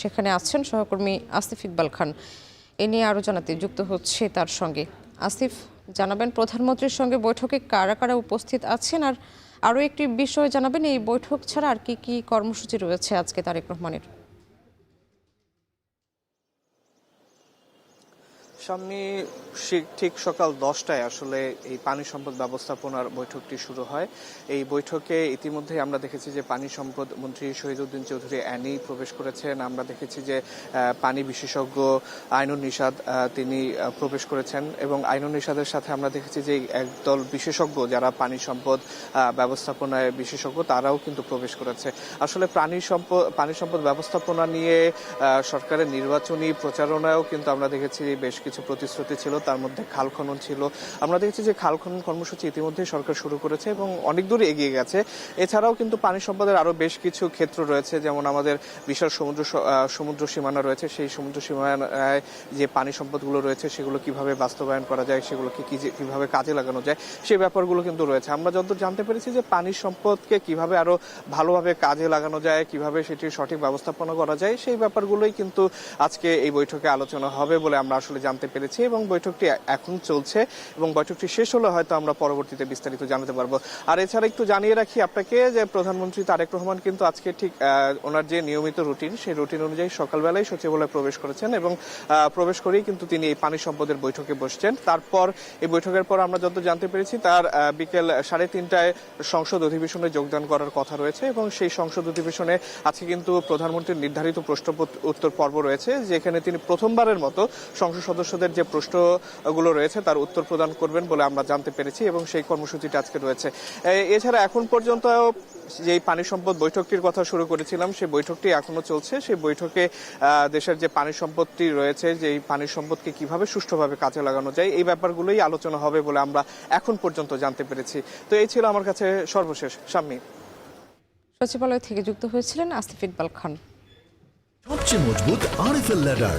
সেখানে আছেন সহকর্মী আসিফ ইকবাল খান। এ নিয়ে আরও জানাতে যুক্ত হচ্ছে তার সঙ্গে। আসিফ, জানাবেন প্রধানমন্ত্রীর সঙ্গে বৈঠকে কারা কারা উপস্থিত আছেন, আর আরও একটি বিষয় জানাবেন, এই বৈঠক ছাড়া আর কি কি কর্মসূচি রয়েছে আজকে তারেক রহমানের? সামনে ঠিক সকাল 10টায় আসলে এই পানি সম্পদ ব্যবস্থাপনার বৈঠকটি শুরু হয়। এই বৈঠকে ইতিমধ্যে আমরা দেখেছি যে পানি সম্পদ মন্ত্রী শহীদউদ্দিন চৌধুরী অ্যানি প্রবেশ করেছেন। আমরা দেখেছি যে পানি বিশেষজ্ঞ আইনুন নিশাত তিনি প্রবেশ করেছেন, এবং আইনুন নিশাতের সাথে আমরা দেখেছি যে একদল বিশেষজ্ঞ যারা পানি সম্পদ ব্যবস্থাপনায় বিশেষজ্ঞ তারাও কিন্তু প্রবেশ করেছে। আসলে পানি সম্পদ ব্যবস্থাপনা নিয়ে সরকারের নির্বাচনী প্রচারণায়ও কিন্তু আমরা দেখেছি বেশ কিছু প্রতিশ্রুতি ছিল, তার মধ্যে খাল খনন ছিল। আমরা দেখেছি যে খাল খনন কর্মসূচি ইতিমধ্যে সরকার শুরু করেছে এবং অনেক দূর এগিয়ে গেছে। এছাড়াও কিন্তু পানি সম্পদের আরো বেশ কিছু ক্ষেত্র রয়েছে, যেমন আমাদের বিশাল সমুদ্র সীমানা রয়েছে। সেই সমুদ্র সীমানায় যে পানি সম্পদগুলো রয়েছে সেগুলো কিভাবে বাস্তবায়ন করা যায়, সেগুলোকে কিভাবে কাজে লাগানো যায়, সেই ব্যাপারগুলো কিন্তু রয়েছে। আমরা যতদূর জানতে পেরেছি যে পানি সম্পদকে কিভাবে আরো ভালোভাবে কাজে লাগানো যায়, কিভাবে সেটির সঠিক ব্যবস্থাপনা করা যায়, সেই ব্যাপারগুলোই কিন্তু আজকে এই বৈঠকে আলোচনা হবে বলে আমরা আসলে জানতে পেরেছি, এবং বৈঠকটি এখন চলছে এবং বৈঠকটি শেষ হলে হয়তো আমরা পরবর্তীতে বিস্তারিত জানাতে পারবো। আর এছাড়া একটু জানিয়ে রাখি আপনাকে যে প্রধানমন্ত্রী তারেক রহমান কিন্তু আজকে ঠিক ওনার যে নিয়মিত রুটিন, সেই রুটিন অনুযায়ী সকালবেলায় সচিবালয়ে প্রবেশ করেছেন, এবং প্রবেশ করেই কিন্তু তিনি এই পানি সম্পদের বৈঠকে বসছেন। তারপর এই বৈঠকের পর আমরা যত জানতে পেরেছি তার বিকেল 3:30টায় সংসদ অধিবেশনে যোগদান করার কথা রয়েছে, এবং সেই সংসদ অধিবেশনে আজকে কিন্তু প্রধানমন্ত্রীর নির্ধারিত প্রশ্ন উত্তর পর্ব রয়েছে, যেখানে তিনি প্রথমবারের মতো সংসদ সদস্যদের যে প্রশ্নগুলো রয়েছে তার উত্তর প্রদান করবেন বলে আমরা জানতে পেরেছি, এবং সেই কর্মসূচিটা আজকে রয়েছে। এছাড়া এখন পর্যন্ত যে পানি সম্পদ বৈঠকটির কথা শুরু করেছিলাম, সেই বৈঠকটি এখনো চলছে। সেই বৈঠকে দেশের যে পানি সম্পদটি রয়েছে, যে এই পানি সম্পদকে কিভাবে সুষ্ঠুভাবে কাজে লাগানো যায়, এই ব্যাপারগুলোই আলোচনা হবে বলে আমরা এখন পর্যন্ত জানতে পেরেছি। তো এই ছিল আমার কাছে সর্বশেষ। শাম্মী, সচিবালয় থেকে যুক্ত হয়েছিলেন আসিফ ইকবাল খান। সবচেয়ে মজবুত আরএফএল ল্যাডার,